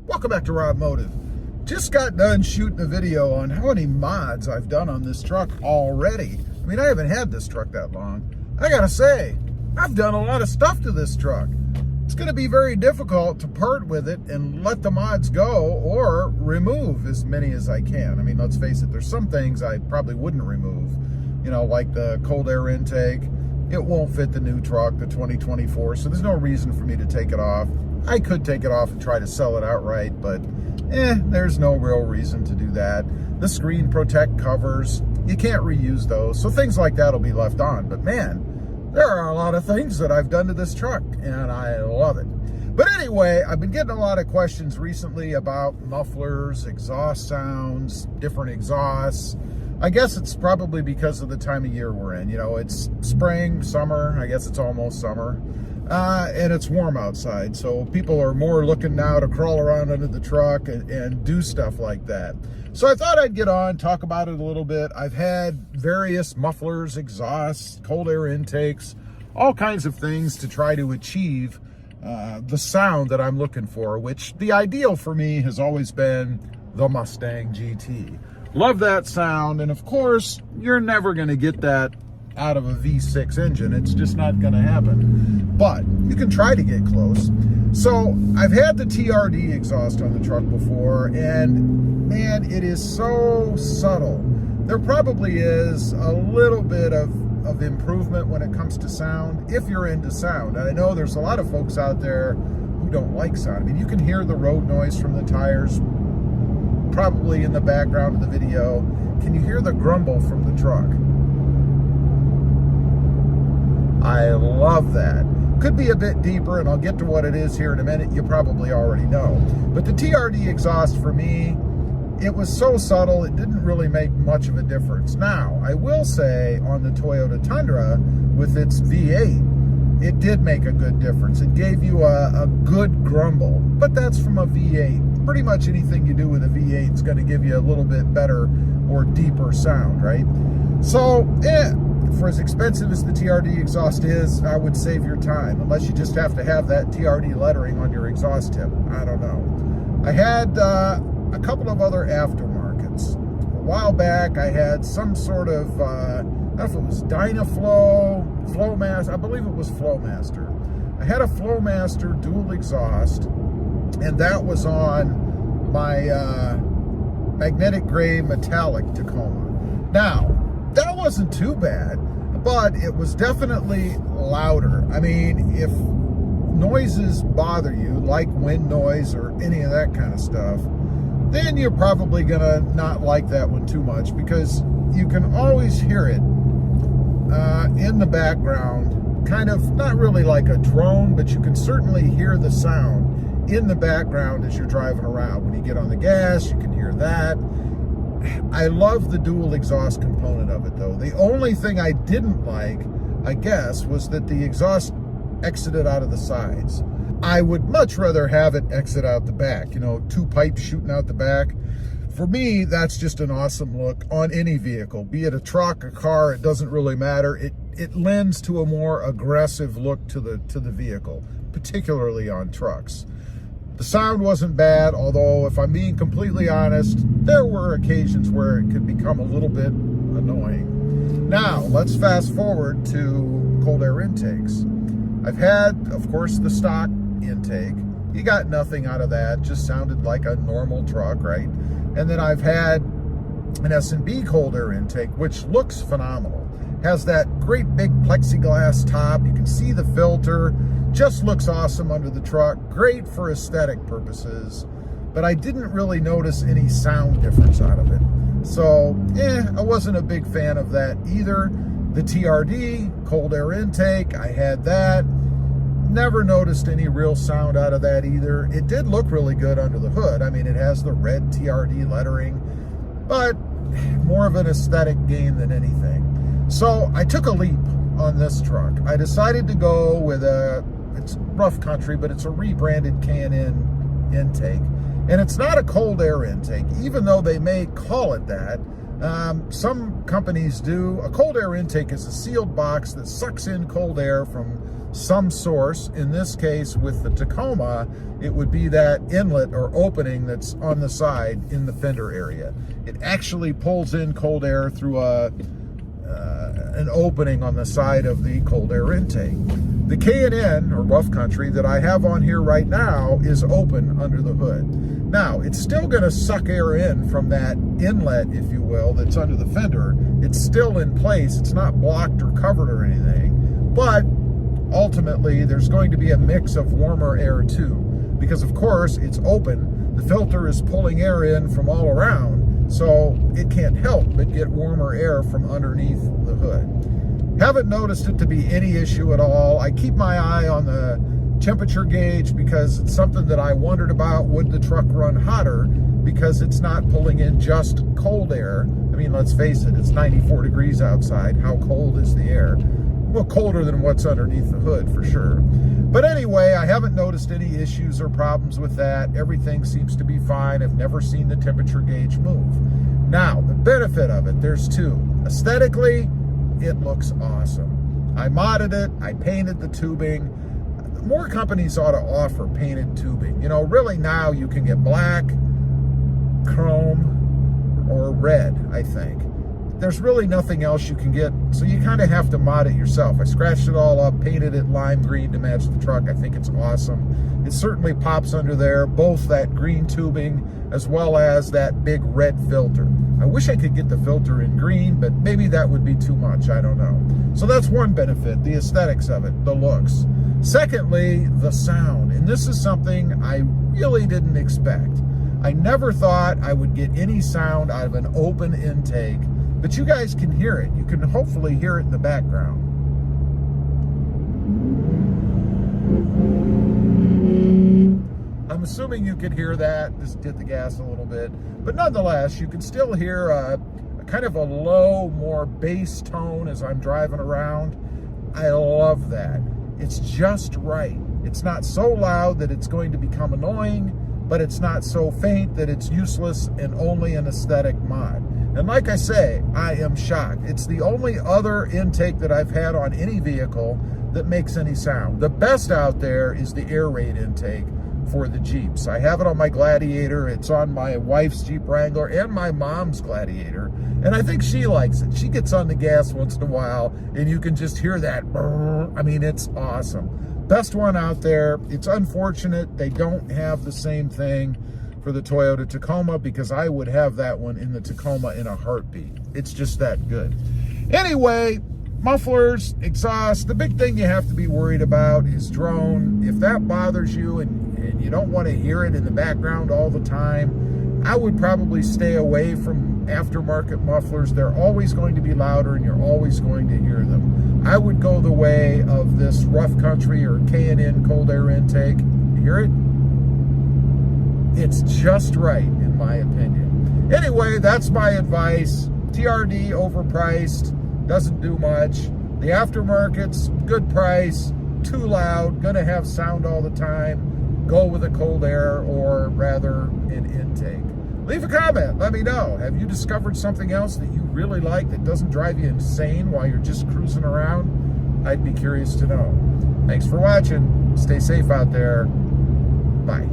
Welcome back to RobMotive. Just got done shooting a video on how many mods I've done on this truck already. I mean, I haven't had this truck that long. I gotta say, I've done a lot of stuff to this truck. It's gonna be very difficult to part with it and let the mods go or remove as many as I can. I mean, let's face it, there's some things I probably wouldn't remove. You know, like the cold air intake. It won't fit the new truck, the 2024, so there's no reason for me to take it off. I could take it off and try to sell it outright, but there's no real reason to do that. The screen protect covers, you can't reuse those, so things like that will be left on. But man, there are a lot of things that I've done to this truck, and I love it. But anyway, I've been getting a lot of questions recently about mufflers, exhaust sounds, different exhausts. I guess it's probably because of the time of year we're in. You know, it's spring, summer, I guess it's almost summer. And it's warm outside, so people are more looking now to crawl around under the truck and do stuff like that. So I thought I'd get on, talk about it a little bit. I've had various mufflers, exhausts, cold air intakes, all kinds of things to try to achieve the sound that I'm looking for, which the ideal for me has always been the Mustang GT. Love that sound, and of course, you're never gonna get that out of a V6 engine. It's just not gonna happen, but you can try to get close. So I've had the TRD exhaust on the truck before, and man, it is so subtle. There probably is a little bit of improvement when it comes to sound, if you're into sound. And I know there's a lot of folks out there who don't like sound. I mean, you can hear the road noise from the tires probably in the background of the video. Can you hear the grumble from the truck? I love that. Could be a bit deeper, and I'll get to what it is here in a minute. You probably already know. But the TRD exhaust for me, it was so subtle, it didn't really make much of a difference. Now, I will say on the Toyota Tundra with its V8, it did make a good difference. It gave you a good grumble, but that's from a V8. Pretty much anything you do with a V8 is going to give you a little bit better or deeper sound, right? So, for as expensive as the TRD exhaust is, I would save your time, unless you just have to have that TRD lettering on your exhaust tip. I don't know. I had a couple of other aftermarkets. A while back, I had some sort of, I don't know if it was Dynaflow, Flowmaster, I believe it was Flowmaster. I had a Flowmaster dual exhaust, and that was on my magnetic gray metallic Tacoma. Now, that wasn't too bad, but it was definitely louder. I mean, if noises bother you, like wind noise or any of that kind of stuff, then you're probably gonna not like that one too much, because you can always hear it in the background, kind of not really like a drone, but you can certainly hear the sound in the background as you're driving around. When you get on the gas, you can hear that. I love the dual exhaust component of it, though. The only thing I didn't like, I guess, was that the exhaust exited out of the sides. I would much rather have it exit out the back, you know, two pipes shooting out the back. For me, that's just an awesome look on any vehicle, be it a truck, a car, it doesn't really matter. It lends to a more aggressive look to the vehicle, particularly on trucks. The sound wasn't bad, although if I'm being completely honest, there were occasions where it could become a little bit annoying. Now, let's fast forward to cold air intakes. I've had, of course, the stock intake. You got nothing out of that, just sounded like a normal truck, right? And then I've had an S&B cold air intake, which looks phenomenal. Has that great big plexiglass top, you can see the filter, just looks awesome under the truck, great for aesthetic purposes, but I didn't really notice any sound difference out of it. So, I wasn't a big fan of that either. The TRD, cold air intake, I had that. Never noticed any real sound out of that either. It did look really good under the hood. I mean, it has the red TRD lettering, but more of an aesthetic gain than anything. So I took a leap on this truck. I decided to go with it's rough country, but it's a rebranded K&N intake. And it's not a cold air intake, even though they may call it that. Some companies do. A cold air intake is a sealed box that sucks in cold air from some source. In this case, with the Tacoma, it would be that inlet or opening that's on the side in the fender area. It actually pulls in cold air through an opening on the side of the cold air intake. The K&N, or Rough Country, that I have on here right now is open under the hood. Now, it's still going to suck air in from that inlet, if you will, that's under the fender. It's still in place. It's not blocked or covered or anything. But ultimately, there's going to be a mix of warmer air too. Because, of course, it's open. The filter is pulling air in from all around, so it can't help but get warmer air from underneath the hood. Haven't noticed it to be any issue at all. I keep my eye on the temperature gauge because it's something that I wondered about. Would the truck run hotter because it's not pulling in just cold air? I mean, let's face it, it's 94 degrees outside. How cold is the air? Well, colder than what's underneath the hood for sure. But anyway, I haven't noticed any issues or problems with that. Everything seems to be fine. I've never seen the temperature gauge move. Now, the benefit of it, there's two. Aesthetically, it looks awesome. I modded it, I painted the tubing. More companies ought to offer painted tubing. You know, really now you can get black, chrome, or red, I think. There's really nothing else you can get, so you kind of have to mod it yourself. I scratched it all up, painted it lime green to match the truck. I think it's awesome. It certainly pops under there, both that green tubing as well as that big red filter. I wish I could get the filter in green, but maybe that would be too much, I don't know. So that's one benefit, the aesthetics of it, the looks. Secondly, the sound, and this is something I really didn't expect. I never thought I would get any sound out of an open intake, but you guys can hear it. You can hopefully hear it in the background. I'm assuming you could hear that. Just hit the gas a little bit. But nonetheless, you can still hear a kind of a low, more bass tone as I'm driving around. I love that. It's just right. It's not so loud that it's going to become annoying, but it's not so faint that it's useless and only an aesthetic mod. And like I say, I am shocked. It's the only other intake that I've had on any vehicle that makes any sound. The best out there is the air raid intake for the Jeeps. I have it on my Gladiator. It's on my wife's Jeep Wrangler and my mom's Gladiator. And I think she likes it. She gets on the gas once in a while and you can just hear that brrr. I mean, it's awesome. Best one out there. It's unfortunate they don't have the same thing for the Toyota Tacoma, because I would have that one in the Tacoma in a heartbeat. It's just that good. Anyway, mufflers, exhaust. The big thing you have to be worried about is drone. If that bothers you and you don't want to hear it in the background all the time, I would probably stay away from aftermarket mufflers. They're always going to be louder and you're always going to hear them. I would go the way of this Rough Country or K&N cold air intake. You hear it? It's just right, in my opinion. Anyway, that's my advice. TRD overpriced, doesn't do much. The aftermarket's good price, too loud, gonna have sound all the time. Go with a cold air, or rather an intake. Leave a comment, let me know. Have you discovered something else that you really like that doesn't drive you insane while you're just cruising around? I'd be curious to know. Thanks for watching. Stay safe out there. Bye.